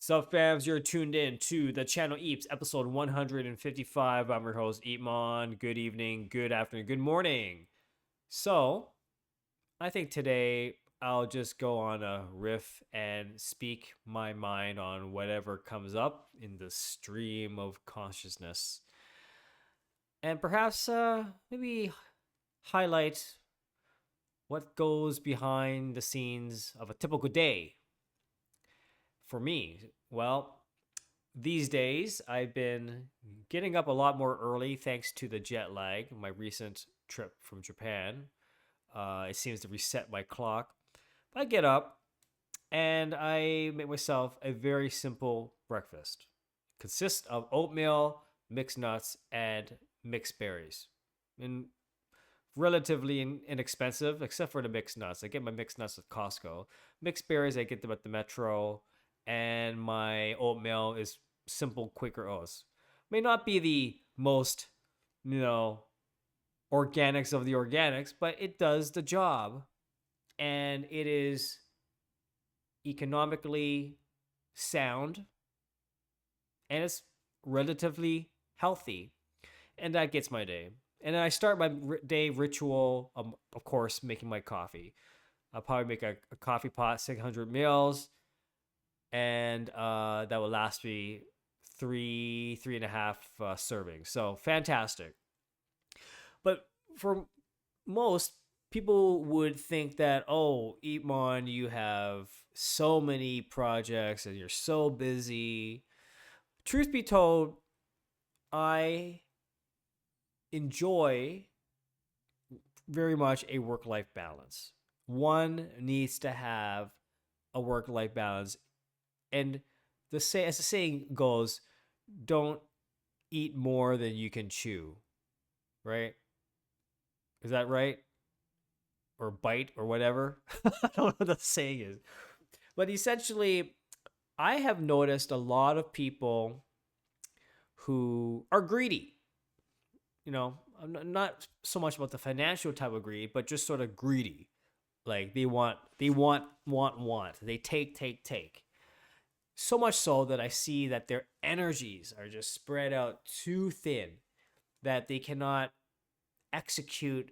Sup, fams? You're tuned in to the channel Eeps, episode 155. I'm your host, EEPMON. Good evening, good afternoon, good morning. So, I think today I'll just go on a riff and speak my mind on whatever comes up in the stream of consciousness. And perhaps maybe highlight what goes behind the scenes of a typical day for me. Well, these days, I've been getting up a lot more early thanks to the jet lag. My recent trip from Japan, it seems to reset my clock. But I get up and I make myself a very simple breakfast. Consists of oatmeal, mixed nuts, and mixed berries. And relatively inexpensive, except for the mixed nuts. I get my mixed nuts at Costco. Mixed berries, I get them at the Metro. And my oatmeal is simple Quaker oats. May not be the most, you know, organics of the organics, but it does the job. And it is economically sound and it's relatively healthy. And that gets my day. And then I start my day ritual, of course, making my coffee. I'll probably make a coffee pot, 600 mils, and that will last me three and a half servings. So fantastic. But for most people would think that, oh, EEPMON, you have so many projects and you're so busy. Truth be told, I enjoy very much a work-life balance. One needs to have a work-life balance. And as the saying goes, don't eat more than you can chew, right? Is that right? Or bite or whatever? I don't know what the saying is. But essentially, I have noticed a lot of people who are greedy. You know, I'm not so much about the financial type of greed, but just sort of greedy. Like they want. They take. So much so that I see that their energies are just spread out too thin, that they cannot execute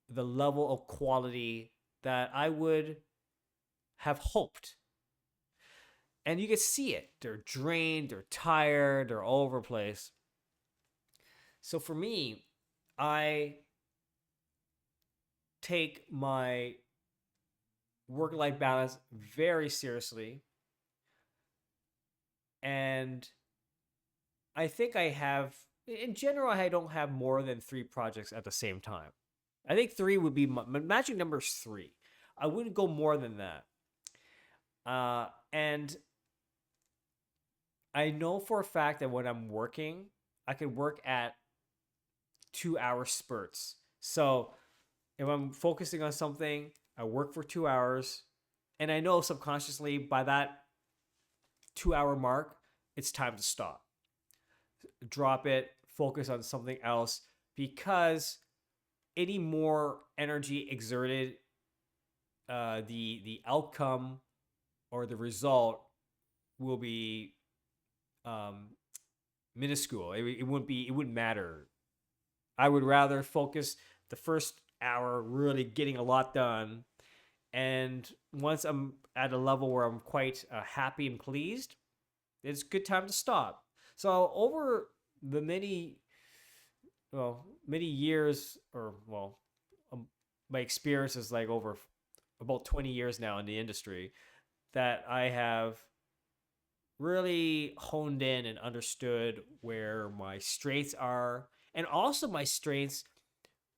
the level of quality that I would have hoped. And you can see it. They're drained, they're tired, they're all over the place. So for me, I take my work-life balance very seriously. And I think I have, in general, I don't have more than 3 projects at the same time. I think 3 would be my magic number is 3. I wouldn't go more than that. And I know for a fact that when I'm working, I can work at 2-hour spurts. So if I'm focusing on something, I work for 2 hours, and I know subconsciously by that 2-hour mark, it's time to stop. Drop it, focus on something else, because any more energy exerted, the outcome or the result will be minuscule. It wouldn't matter. I would rather focus the first hour really getting a lot done, and once I'm at a level where I'm quite happy and pleased, it's a good time to stop. So over the many years, or my experience is like over about 20 years now in the industry, that I have really honed in and understood where my strengths are, and also my strengths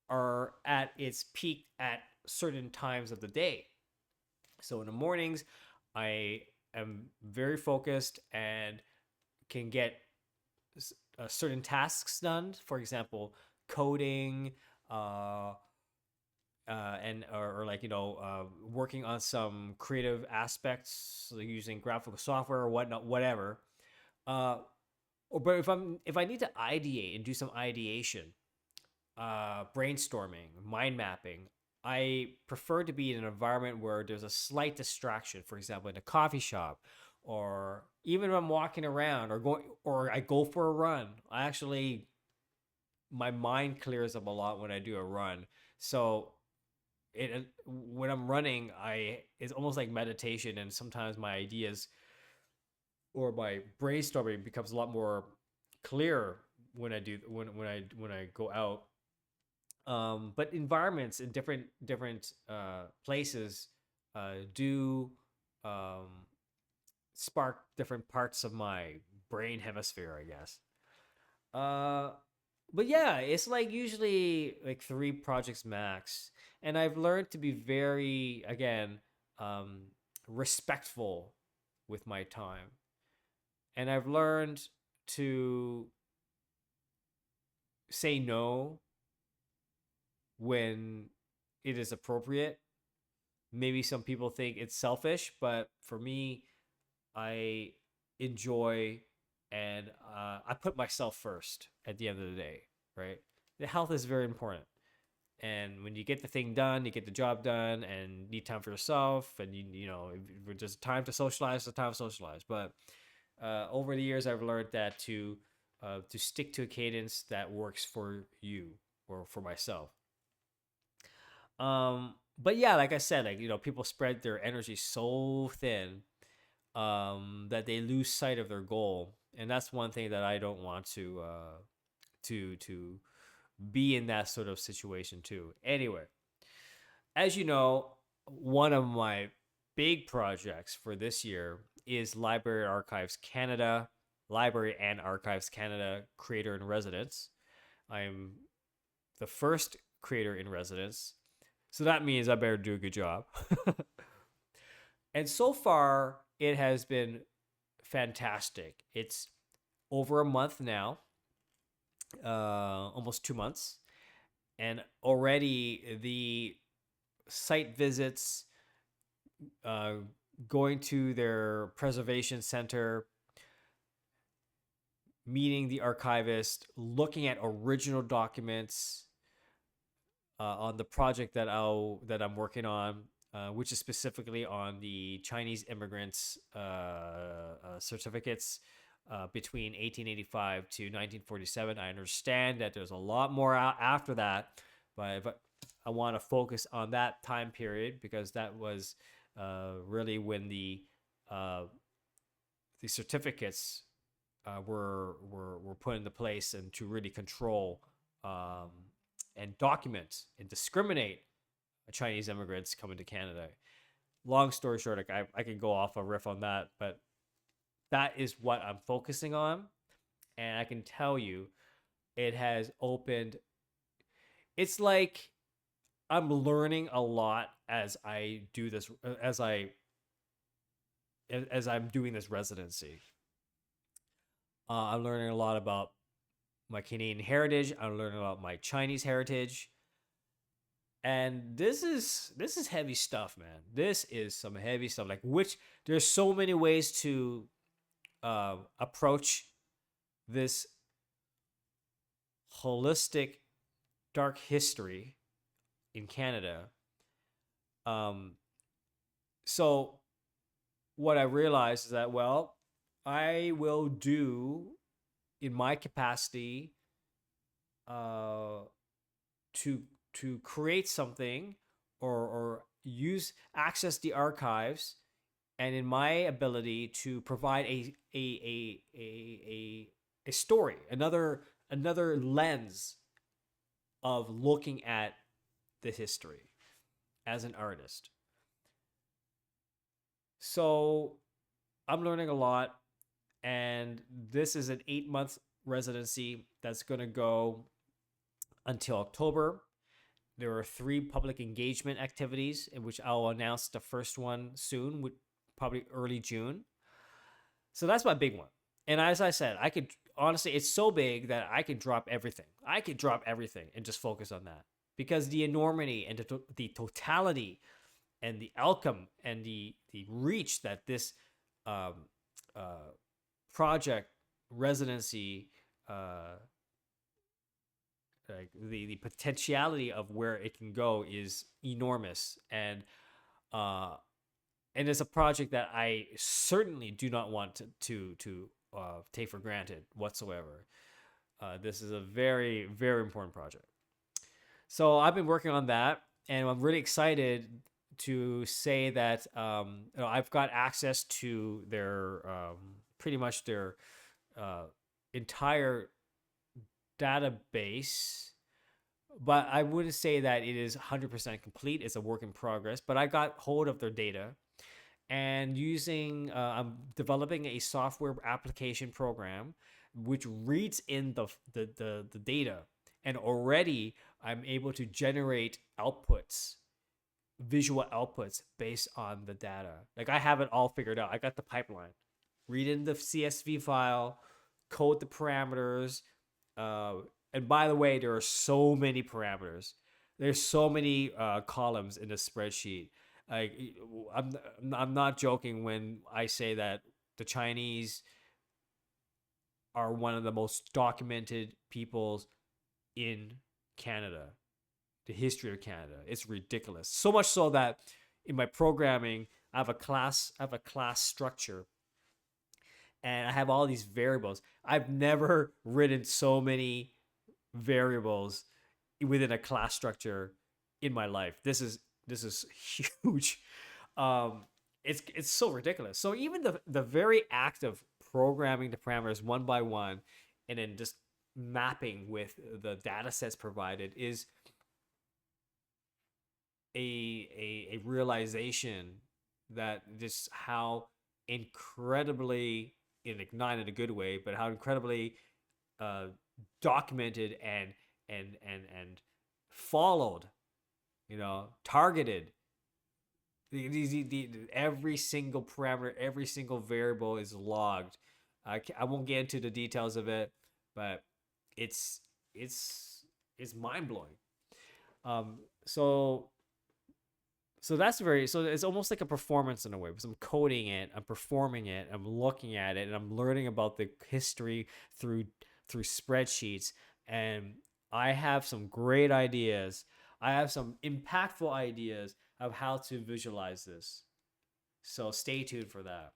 are at its peak at certain times of the day. So in the mornings, I am very focused and can get certain tasks done. For example, coding, and or like working on some creative aspects, like using graphical software or whatnot, whatever. But if I need to ideate and do some ideation, brainstorming, mind mapping, I prefer to be in an environment where there's a slight distraction. For example, in a coffee shop or even if I'm walking around or I go for a run, I actually my mind clears up a lot when I do a run. So it when I'm running, I it's almost like meditation, and sometimes my ideas or my brainstorming becomes a lot more clear when I do when I go out. But environments in different places do um, spark different parts of my brain hemisphere, I guess. Uh, but yeah, it's like usually like 3 projects max, and I've learned to be very again um, respectful with my time, and I've learned to say no when it is appropriate. Maybe some people think it's selfish, but for me, I enjoy and I put myself first at the end of the day, right? The health is very important. And when you get the thing done, you get the job done and need time for yourself. And, you know, if it's just time to socialize, it's time to socialize. But over the years, I've learned that to stick to a cadence that works for you or for myself. But yeah, like I said, like, you know, people spread their energy so thin that they lose sight of their goal, and that's one thing that I don't want to be in that sort of situation too. Anyway, as you know, one of my big projects for this year is Library and Archives Canada creator in residence. I'm the first creator in residence, so that means I better do a good job. And so far, it has been fantastic. It's over a month now, almost 2 months, and already the site visits, uh, going to their preservation center, meeting the archivist, looking at original documents on the project that I'm working on, which is specifically on the Chinese immigrants certificates between 1885 to 1947. I understand that there's a lot more out after that, but I want to focus on that time period because that was really when the certificates were put into place and to really control um, and document and discriminate Chinese immigrants coming to Canada. Long story short, like I can go off a riff on that, but that is what I'm focusing on. And I can tell you, it has opened. It's like I'm learning a lot as I do this, as I'm doing this residency. I'm learning a lot about my Canadian heritage. I'm learning about my Chinese heritage. And this is heavy stuff, man. This is some heavy stuff. Like which there's so many ways to approach this holistic dark history in Canada. Um, so what I realized is that I will do in my capacity uh, to create something or use access the archives and in my ability to provide a story, another lens of looking at the history as an artist. So I'm learning a lot, and this is an 8 month residency that's going to go until October. There are 3 public engagement activities in which I'll announce the first one soon, with probably early June. So that's my big one. And as I said, I could honestly, it's so big that I could drop everything. I could drop everything and just focus on that because the enormity and the totality and the outcome and the reach that this um, uh, project residency like the potentiality of where it can go is enormous, and uh and it's a project that I certainly do not want to take for granted whatsoever. This is a very, very important project. So I've been working on that, and I'm really excited to say that I've got access to their pretty much their uh, entire database. But I wouldn't say that it is 100% complete. It's a work in progress. But I got hold of their data, and I'm developing a software application program which reads in the data, and already I'm able to generate outputs, visual outputs based on the data. Like, I have it all figured out. I got the pipeline. Read in the CSV file, code the parameters. Uh, and by the way, there are so many parameters. There's so many columns in the spreadsheet. Like, I'm I'm not joking when I say that the Chinese are one of the most documented peoples in Canada, the history of Canada. It's ridiculous. So much so that in my programming, I have a class structure, and I have all these variables. I've never written so many variables within a class structure in my life. This is huge. Um, it's so ridiculous. So even the very act of programming the parameters one by one, and then just mapping with the data sets provided is a realization that just how incredibly, not in a good way, but how incredibly uh, documented and followed, targeted. Every single parameter, every single variable is logged. I won't get into the details of it, but it's it's mind blowing. Um, so so it's almost like a performance in a way, because I'm coding it, I'm performing it, I'm looking at it, and I'm learning about the history through spreadsheets. And I have some great ideas. I have some impactful ideas of how to visualize this. So stay tuned for that.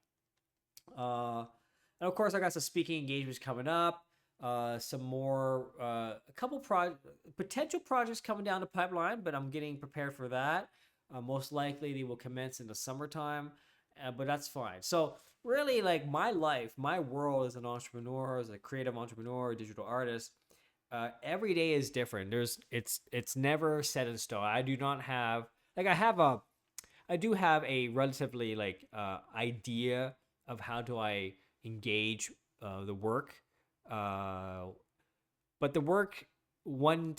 Uh, and of course, I got some speaking engagements coming up. Some more, a couple potential projects coming down the pipeline, but I'm getting prepared for that. Most likely, they will commence in the summertime, but that's fine. So really, like, my life, my world as an entrepreneur, as a creative entrepreneur, digital artist, every day is different. It's never set in stone. I do not have, like, I do have a relatively, like, idea of how do I engage the work, uh, but the work 1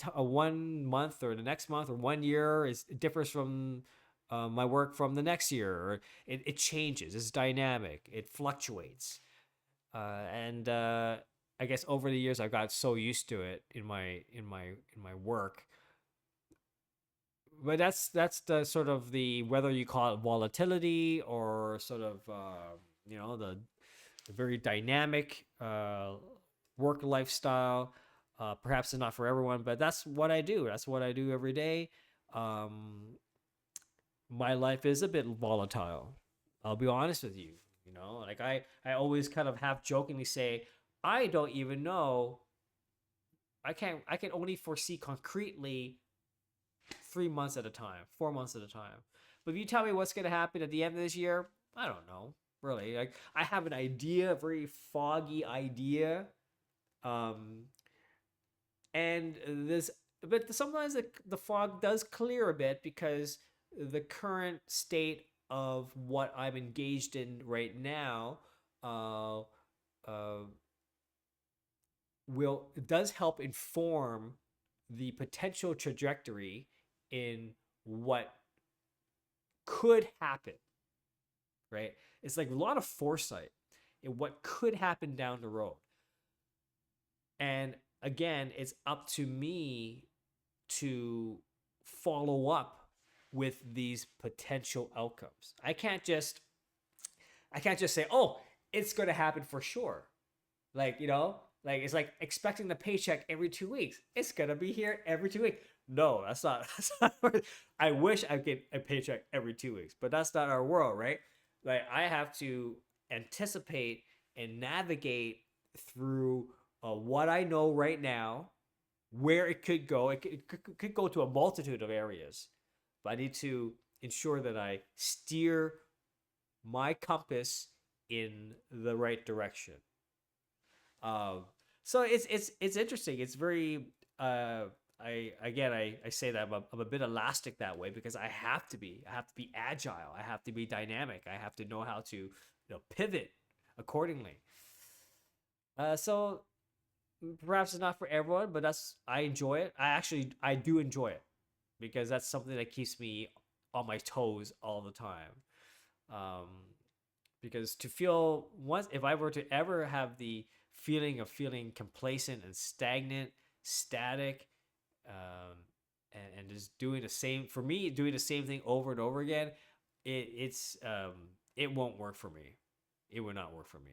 month or the next month or 1 year is differs from my work from the next year. Or it changes. It's dynamic. It fluctuates, and I guess over the years I got so used to it in my work. But that's the sort of the, whether you call it volatility or sort of the very dynamic work lifestyle. Perhaps it's not for everyone, but that's what I do. That's what I do every day. Um, my life is a bit volatile. I'll be honest with you. Like, I always kind of half jokingly say, I don't even know. I can only foresee concretely 3 months at a time, 4 months at a time. But if you tell me what's going to happen at the end of this year, I don't know. Really, like, I have an idea, a very foggy idea, um, and this, but sometimes the fog does clear a bit, because the current state of what I'm engaged in right now, uh, uh, will does help inform the potential trajectory in what could happen, right? It's like a lot of foresight in what could happen down the road. And again, it's up to me to follow up with these potential outcomes. I can't just say, "Oh, it's going to happen for sure." Like, like, it's like expecting the paycheck every 2 weeks. It's going to be here every 2 weeks. No, that's not. That's not I wish I get a paycheck every 2 weeks, but that's not our world, right? Like I have to anticipate and navigate through what I know right now, where it could go. It could go to a multitude of areas, but I need to ensure that I steer my compass in the right direction. Um, so it's interesting. It's very I say that I'm a bit elastic that way because I have to be agile, I have to be dynamic, I have to know how to pivot accordingly. So perhaps it's not for everyone, but that's I enjoy it. I do enjoy it because that's something that keeps me on my toes all the time. Um, because to feel once if I were to ever have the feeling of feeling complacent and stagnant, static, um, and just doing the same for me, doing the same thing over and over again, it won't work for me. It would not work for me.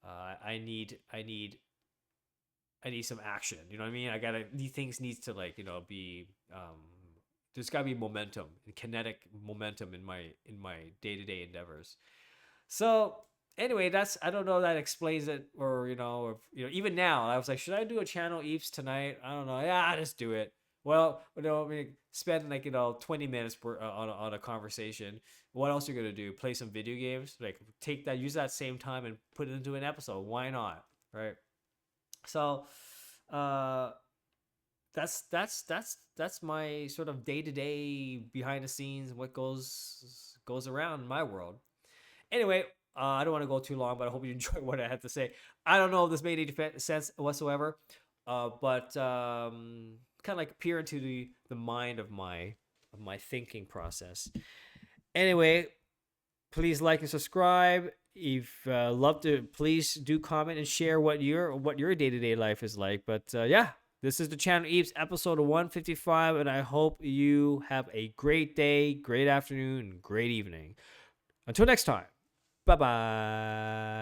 I need some action. You know what I mean? I gotta these things needs to like be there's gotta be momentum and kinetic momentum in my day to day endeavors. So anyway, that's I don't know that explains it or even now I was like, should I do a channel Eeps tonight? I don't know. Yeah, I just do it. Well, I mean, spend like 20 minutes on a conversation. What else are you gonna do? Play some video games? Like take that, use that same time and put it into an episode. Why not? Right? So, uh, that's my sort of day to day behind the scenes what goes around in my world. Anyway, I don't want to go too long, but I hope you enjoy what I had to say. I don't know if this made any sense whatsoever, but kind of like peer into the mind of my thinking process. Anyway, please like and subscribe. If love to, please do comment and share what your day to day life is like. But yeah, this is the channel Eeps episode 155, and I hope you have a great day, great afternoon, great evening. Until next time. Bye bye.